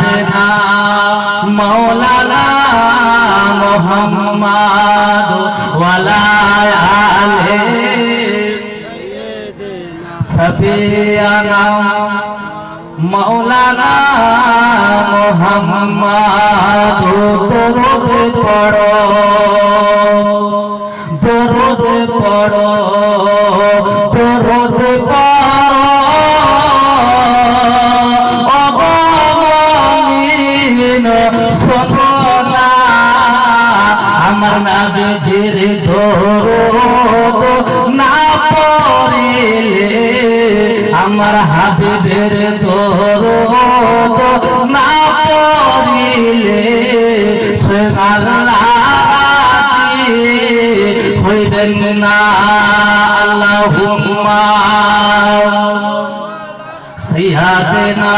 দেনা মাওলানা মুহাম্মদ ওয়ালা আলে সাফিয়ানা মাওলানা মুহাম্মদ দরুদ পড়ো দরুদ পড়ো দরুদ পড়ো অগমনিন সোনা আমার নবীজির দরুদ না পড়িলে আমার হাবিবের দরুদ না পড়িলে সে আল্লাহ হইবেন না আল্লাহুম্মা সাইয়্যিদানা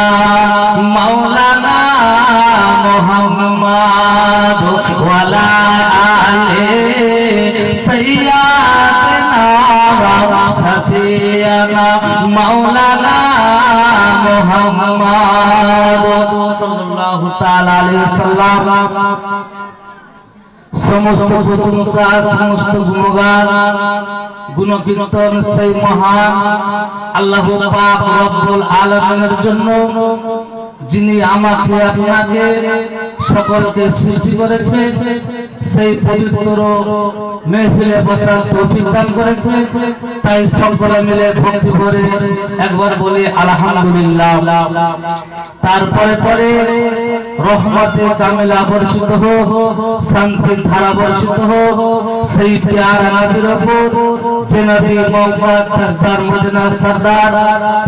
মাওলানা মুহাম্মদ ওয়ালা আলে সাইয়্যিদানা সাফিয়ানা মাওলানা মুহাম্মদ সাল্লাল্লাহু তাআলা আলাইহি ওয়াসাল্লাম। সমস্ত প্রশংসা সমস্ত গুণগান গুণকীর্তন সেই মহান আল্লাহ পাক রব্বুল আলামিনের জন্য, যিনি আমাকে আপনাকে সকলকে সৃষ্টি করেছে, সেই পবিত্র মেহফিলে বসার তৌফিক দান করেছে। তাই সকলে মিলে ভক্তি ভরে একবার বলি আলহামদুলিল্লাহ। তারপরে পরে রহমতে কামিলা বর্ষিত হোক, শান্তির ধারা বর্ষিত হোক সেই প্যারা নবীর উপর, যে নবী মোহাম্মদ তাজদার মদিনা সরদার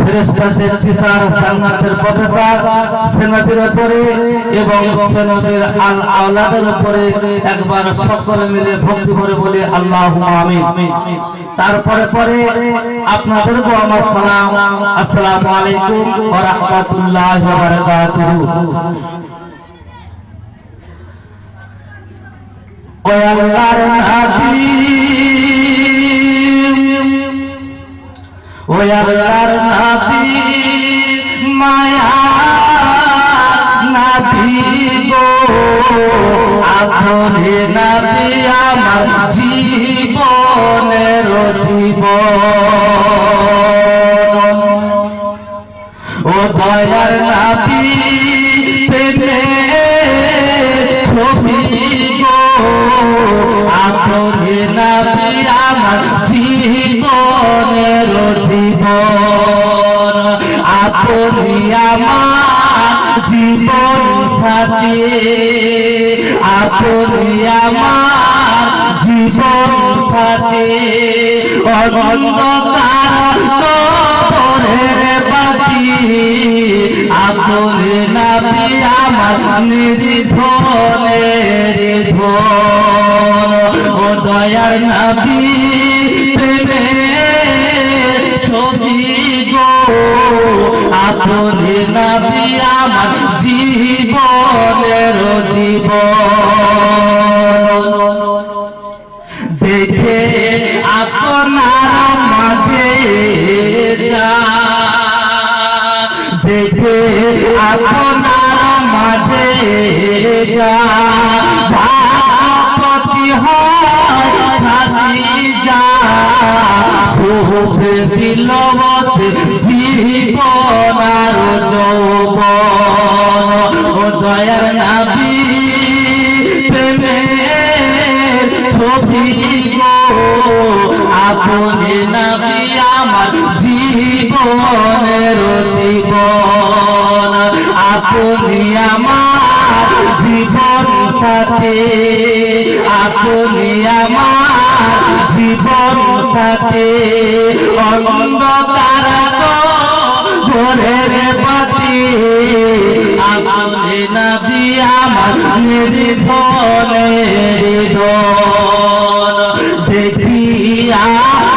ফেরেশতাদের কিসার জান্নাতের প্রফেসর, সে নবীর উপরে এবং সে নবীর আল আওলাদের উপরে একবার সকলে মিলে ভক্তি ভরে বলি আল্লাহুম্মা আমিন। তারপরে পরে আপনাদেরকে আমার সালাম, আসসালামু আলাইকুম ওয়া রাহমাতুল্লাহি ওয়া বারাকাতুহু। ও আল্লাহর নবী, ও আল্লাহর নবী, মায়া নবী গো, আপনি নবী আমার জীবনের জীবন। ও দয়ার নবী প্রেমে ছবি গো, আপনি নবী আমার জীবনের জীবন। আপনি আমার জীবন সাথী, আপনি আমার জীবন সাথী। অন্ধকার কবরের বাতি, আপনি নবী আমার নির্ধনের ধন। ও দয়ার নবী প্রেমের ছবি গো, আপনি নবী আমার জীবনের জীবন। দেখে আপনার মাঝে যা, দেখে আপনার মাঝে যা ভাগপতি হয় যা, সুখ দিল জীবন আর যৌবন। ও দয়ার নবী প্রেমের ছবি গো, আপনি নবী আমার জীবনের জীবন। আপনি আমার জীবন সাথী, আপনি আমার জীবন সাথী। অন্ধকার ঘরের বাতি, আপনি নবী আমার নির্ধনের ধন। দেখিয়া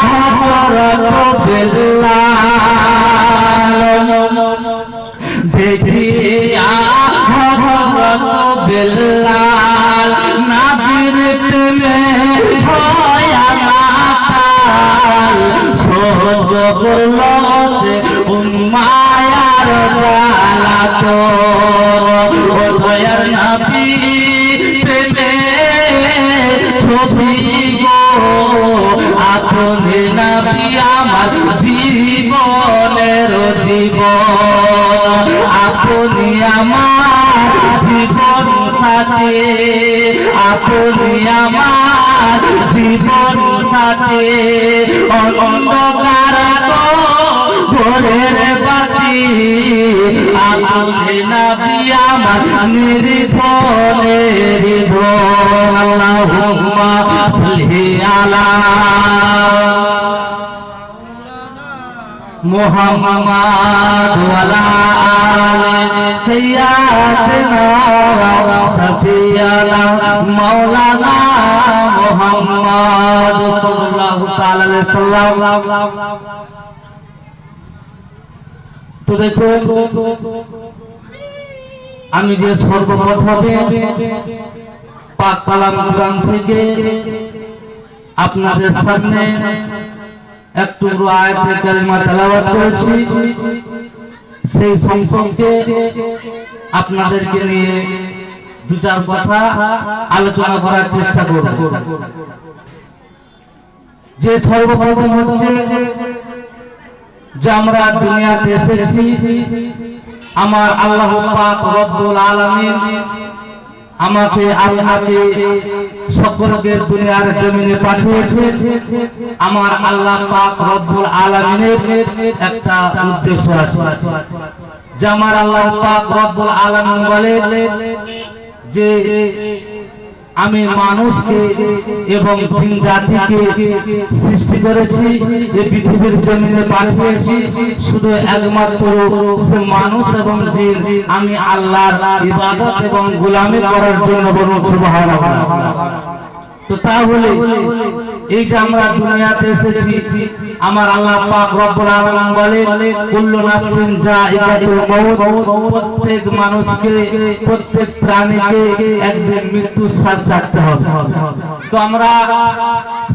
হযরত বেলাল, দেখিয়া হযরত বেলাল নবীর প্রেমে ভয়া মাতাল, সহ্য করল সে উম্মায়ার জ্বালাতন। সাথে আপনি আমার জীবন সাথে অন্ধকার ঘরের বাতি আপনি নবী আমার নির্ভর আল্লাহুম্মা সাল্লি আলা মুহাম্মাদ ওয়া আলা আলি সাইয়্যিদিনা সাফিয়ানা মাওলানা মুহাম্মদ সাল্লাল্লাহু তাআলা আলাইহি সাল্লাম। তো দেখো আমি যে সর্বপ্রথমে পাক কালাম কোরআন থেকে আপনাদের সামনে একটু আয়াতে কারিমা তেলাওয়াত করেছি, সেই সম্পর্কে আপনাদেরকে নিয়ে দু চার কথা আলোচনা করার চেষ্টা করব। যে সর্বপ্রথম হচ্ছে যে আমরা দুনিয়াতে এসেছি, আমার আল্লাহ পাক রব্বুল আলামিন আমাকে আপনাকে সকলকে দুনিয়ার জমিনে পাঠিয়েছে। আমার আল্লাহ পাক রব্বুল আলামিনের একটা উদ্দেশ্য আছে, যে আমার আল্লাহ পাক রব্বুল আলামিন বলে যে আমি মানুষকে এবং জিন জাতিকে সৃষ্টি করেছি, এই পৃথিবীর জমিনে পাঠিয়েছি শুধু একমাত্র মানুষ এবং জিন আমি আল্লাহর ইবাদত এবং গোলামি করার জন্য। বলুন সুবহানাল্লাহ। তো তাহলে এই যে আমরা দুনিয়াতে এসেছি, আমার আল্লাহ পাক রব্বুল আলামিন বলে কুল্লু নাফসিন যায়িকাতুল মাউত, প্রত্যেক মানুষকে প্রত্যেক প্রাণীকে একদিন মৃত্যুর স্বাদ চাখতে হবে। তো আমরা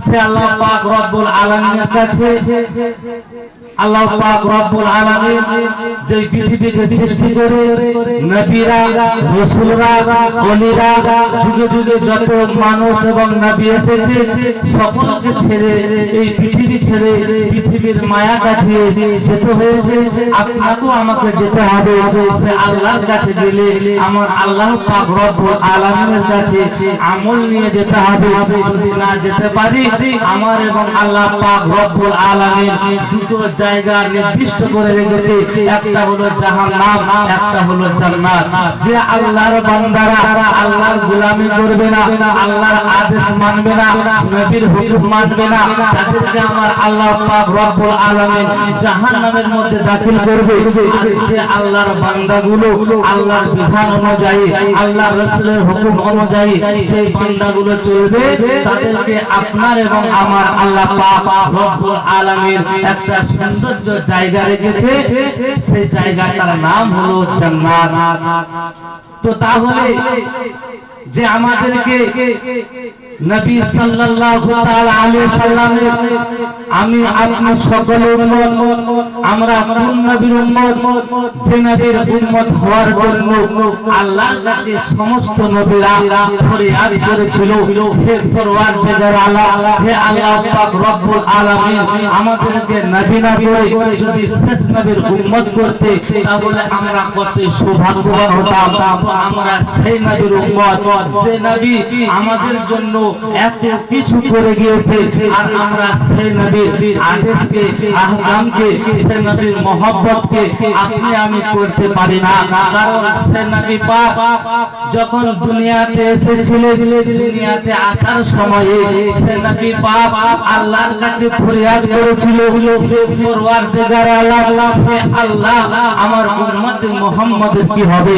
সে আল্লাহ পাক রব্বুল আলামিনের কাছে আল্লাহ পাক রব্বুল আলামিন যে পৃথিবীকে সৃষ্টি করে নবীরা রাসূলরা ওলিরা যুগে যুগে যত মানুষ এবং নবী এসেছে সকলকে ছেড়ে এই পৃথিবী ছেড়ে পৃথিবীর মায়া কাটিয়ে যেতে হয়েছে। আপনাকেও আমাকে যেতে হবে। সে আল্লাহর কাছে গেলে আমার আল্লাহ পাক রব্বুল আলামিনের কাছে আমল নিয়ে যেতে হবে। যদি না যেতে পারি, আমার এবং আল্লাহ পাক রব্বুল আলামিন দুটো জায়গা নির্দিষ্ট করে রেখেছে, একটা হলো জাহান্নাম, একটা হলো জান্নাত। যে আল্লাহর বান্দারা আল্লাহর গোলামি করবে না, আল্লাহর আদেশ মানবে না, নবীর হুকুম মানবে না, তাদেরকে আমার আল্লাহ পাক রব্বুল আলামিন জাহান্নামের মধ্যে দাখিল করবে। যে আল্লাহর বান্দাগুলো আল্লাহর বিধান অনুযায়ী আল্লাহর রাসূলের হুকুম অনুযায়ী যে বান্দাগুলো চলবে, তাদেরকে আপনার এবং আমার আল্লাহ পাক রব্বুল আলামিন একটা সুন্দর জায়গা রেখেছে, সেই জায়গাটার নাম হলো জান্নাত। তো তাহলে যে আমাদেরকে নবী সাল্লাল্লাহু তাআলা আলাইহি সাল্লামের আমি আপনি সকলের উম্মত, আমরা কোন নবীর উম্মত? যে নবীর উম্মত হওয়ার জন্য আল্লাহর কাছে সমস্ত নবীরা ফরিয়াদ করেছিল, হে পরওয়ারদিগার আলাম, হে আল্লাহ পাক রব্বুল আলামিন আমাদেরকে নবী না করে যদি শেষ নবীর উম্মত করতে, তাহলে আমরা কত সৌভাগ্যবান হতাম। আমরা সেই নবীর উম্মত, যে নবী আমাদের জন্য এত কিছু করে গিয়েছে, আর আমরা সেই নবীর আদেশকে আহকামকে সেই নবীর মহব্বতকে আপনি আমি করতে পারি না। কারণ সেই নবী পাক যখন দুনিয়াতে এসেছিলেন, দুনিয়াতে আসার সময়ে সেই নবী পাক আল্লাহর কাছে ফরিয়াদ করেছিল, হে পরওয়ারদিগার আলাম, হে আল্লাহ আমার উম্মত মুহাম্মদের কি হবে?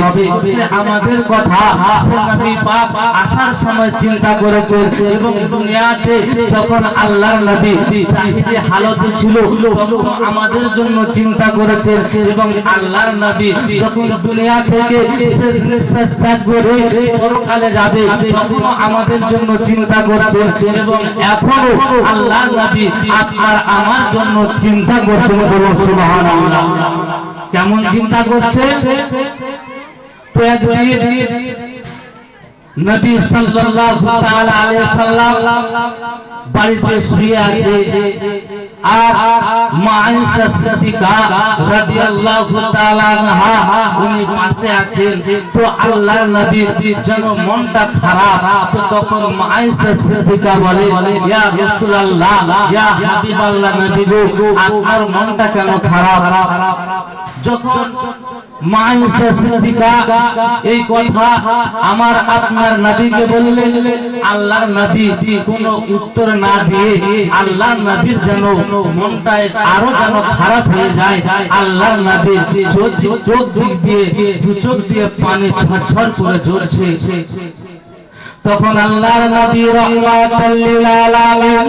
আমাদের কথা সেই নবী পাক আসার সময় চিন্তা করেছেন, এবং দুনিয়াতে যখন আল্লাহর নবী জাহিলি হালতে ছিল তখন আমাদের জন্য চিন্তা করেছেন, এবং আল্লাহর নবী যখন দুনিয়া থেকে শেষ নিঃশ্বাস ত্যাগ করে পরকালে যাবে তখন আমাদের জন্য চিন্তা করছেন, এবং এখনো আল্লাহর নবী আপনার আমার জন্য চিন্তা করছেন। বলুন সুবহানাল্লাহ। কেমন চিন্তা করছে? তো একদিন নবী সাল্লাল্লাহু তাআলা আলাইহি সাল্লাম বাড়িতে শুয়ে আছে, আর মা আয়েশা সিদ্দিকা রাদিয়াল্লাহু তাআলা আনহা উনি পাশে আছেন। তো আল্লাহর নবীর যেন মনটা খারাপ, তো তখন মা আয়েশা সিদ্দিকা বলে, ইয়া রাসূলুল্লাহ, ইয়া হাবিবাল্লাহ, নবী গো, আপনার মনটা কেন খারাপ? যখন মা আয়েশা সিদ্দিকা এই কথা আমার আপনার নবীকে বললেন, আল্লাহর নবী কোনো উত্তর না দিয়ে আল্লাহর নবীর যেন মনটা আরো যেন খারাপ হয়ে যায়। আল্লাহর নবীর চোখ দিয়ে দু চোখ দিয়ে পানি ঝরঝর করে ঝরছে। তখন আল্লাহর নবী রাহমাতুল লিল আলামিন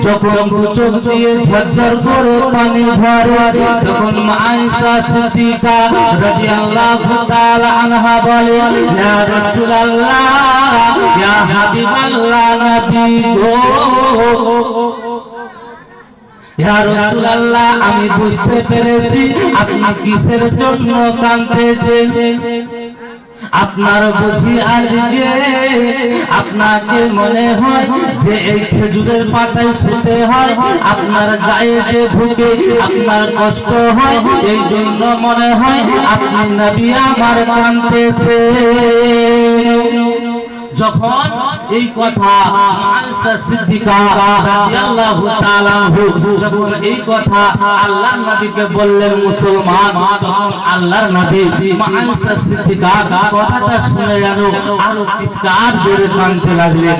যখন দু চোখ দিয়ে ঝরঝর করে পানি ঝরে, তখন মা আয়েশা সিদ্দিকা রাদিয়াল্লাহু তাআলা আনহা বলে, ইয়া রাসূলুল্লাহ, ইয়া হাবিবাল্লাহ, নবী গো, ইয়া রাসূলুল্লাহ, আমি বুঝতে পেরেছি আপনি কিসের জন্য কাঁদতেছেন। আপনার বুঝি আজকে আপনাকে মনে হয় যে এই খেজুরের পাতায় শুতে হয়, আপনার গায়ে যে ঢুকে আপনার কষ্ট হয়, এই জন্য মনে হয় আপনি নবী আমার কাঁদতেছেন। যখন এই কথা আয়েশা সিদ্দিকা রাদিয়াল্লাহু তাআলা যখন এই কথা আল্লাহর নবীকে বললেন মুসলমান, তখন আল্লাহর নবী আয়েশা সিদ্দিকা কথাটা শুনে যেন আরো চিৎকার জোরে কাঁদতে লাগলেন।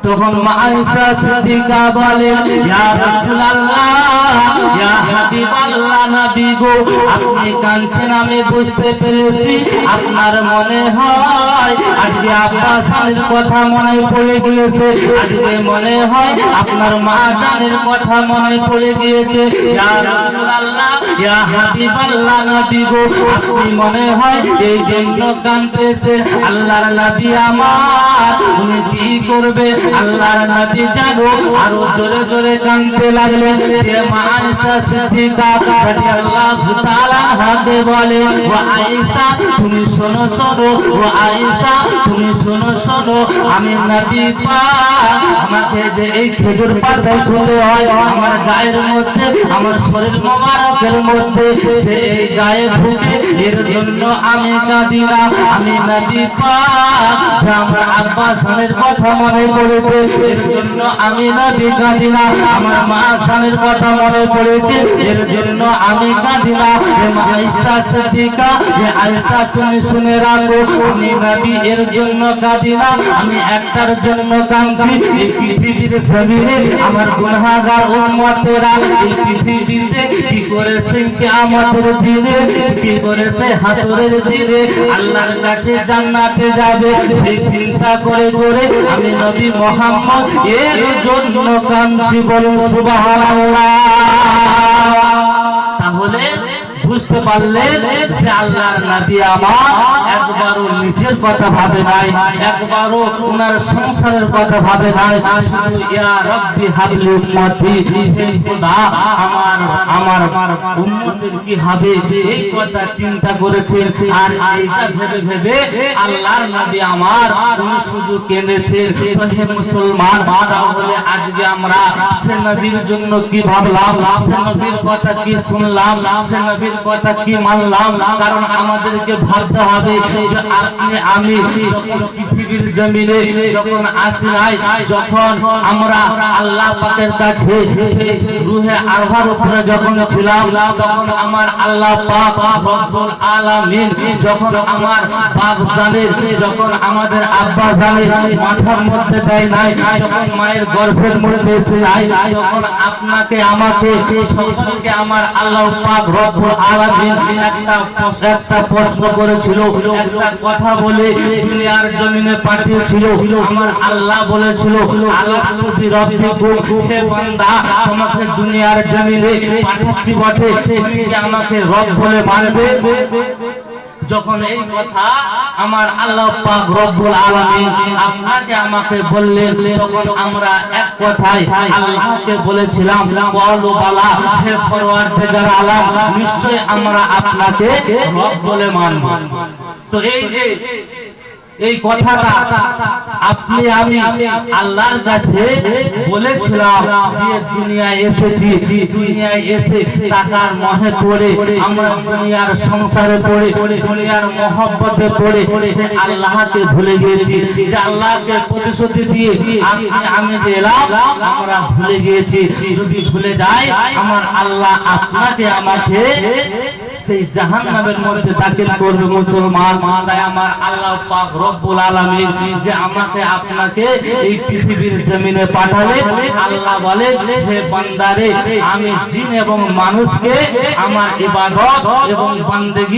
তখন মা আয়েশা সিদ্দিকা বলে, ইয়া রাসূলুল্লাহ, ইয়া হাবিবাল্লাহ, নবী গো, আপনি কাঁদছেন আমি বুঝতে পেরেছি। আপনার মনে হয় আজকে আব্বা জানের কথা মনে পড়ে গিয়েছে, আজকে মনে হয় আপনার মা জানের কথা মনে পড়ে গিয়েছে। ইয়া রাসূলুল্লাহ, ইয়া হাবিবাল্লাহ, নবী গো, আপনি মনে হয় এই জন্য কাঁদতেছেন। আল্লাহর নবী আমার উনি কি করবে? আল্লাহর নবী জানো আরো জোরে জোরে কাঁদতে লাগলেন। মা আয়েশা সিদ্দিকা রাদিয়াল্লাহু তাআলা আনহা বলে, ও আয়েশা তুমি শোনো শোনো, ও আয়েশা তুমি শোনো শোনো, আমি নবী পাক আমাকে যে এই খেজুর পাতায় শুতে হয়, আমার গায়ের মধ্যে আমার শরীর মোবারকের মধ্যে যে এই গায়ে ঢুকে, এর জন্য আমি কাঁদি না। আমি নবী পাক যে আমার আব্বা জানের কথা মনে পড়েছে, এর জন্য আমি নবী কাঁদি না। আমার মা জানের কথা মনে পড়েছে, এর জন্য আমি কাঁদি না। আয়েশা সিদ্দিকা, আয়েশা তুমি শুনে রাখো, আমি নবী এর জন্য কাঁদি না, আমি একটার জন্য কাঁদছি। এই পৃথিবীর জমিনে আমার গুনাহগার উম্মতেরা এই পৃথিবীতে কি করেছে কিয়ামতের দিনে, কি করেছে হাসরের দিনে আল্লাহর কাছে জান্নাতে যাবে, সেই চিন্তা করে করে আমি নবী মুহাম্মদ এর জন্য কাঁদছি। বলুন সুবহানাল্লাহ। তাহলে বুঝতে পারলেন যে আল্লাহর নবী আমার একবারও নিজের কথা ভাবে নাই, একবারও ওনার সংসারের কথা ভাবে নাই, শুধু ইয়া রাব্বি হাবলি উম্মতি, হে খোদা আমার আমার উম্মতের কি হবে এই কথা চিন্তা করেছেন। আর এইটা ভেবে ভেবে আল্লাহর নবী আমার উনি শুধু কেঁদেছেন। তো হে মুসলমান, তাহলে আজকে আমরা সে নবীর জন্য কি ভাবলাম, সে নবীর কথা কি শুনলাম, সে নবীর কথা কি মানলাম? কারণ আমাদেরকে ভাবতে হবে যে আপনি আমি পৃথিবীর জমিনে যখন আসি নাই, যখন আমরা আল্লাহ পাকের কাছে রূহে আরওয়ার উপরে যখন ছিলাম, তখন আমার আল্লাহ পাক রব্বুল আলামিন যখন আমার বাপ জানের, যখন আমাদের আব্বা জানের মাথার মধ্যে দেয় নাই, যখন মায়ের গর্ভের মধ্যে এসে যায়, তখন আপনাকে আমাকে সকলকে আমার আল্লাহ পাক রব্বুল আলামিন একটা প্রশ্ন করেছিল, একটা কথা বলে দুনিয়ার জমিনে পাঠিয়েছিল। আমার আল্লাহ বলেছিল, আলাস্তু বিরাব্বিকুম, হে বান্দা তোমাকে দুনিয়ার জমিনে পাঠাচ্ছি বটে, তুমি কি আমাকে রব বলে মানবে? যখন এই কথা আমার আল্লাহ পাক রব্বুল আলামিন আপনাকে আমাকে বললেন, তখন আমরা এক কথায় আল্লাহকে বলেছিলাম, বলো বালা, হে পরওয়ারদিগার আলাম, নিশ্চয় আমরা আপনাকে রব বলে মানব। তো এই যে এই কথাটা আপনি আমি আল্লাহর কাছে বলেছিলাম যে দুনিয়ায় এসেছি, দুনিয়ায় এসে টাকার মোহে পড়ে আমরা দুনিয়ার সংসারে পড়ে দুনিয়ার মহব্বতে পড়ে সে আল্লাহকে ভুলে গিয়েছি, যে আল্লাহকে প্রতিশ্রুতি দিয়ে আমি যে এলাম আমরা ভুলে গিয়েছি। যদি ভুলে যাই আমার আল্লাহ আপনাকে আমাকে সেই জাহান্নামের মধ্যে দাখিল করবে মুসলমান। তাই আমার আল্লাহ পাক রব্বুল আলামিন যে আমাকে আপনাকে এই পৃথিবীর জমিনে পাঠালে, আল্লাহ বলে হে বান্দারে আমি জিন এবং মানুষকে আমার ইবাদত এবং বন্দেগী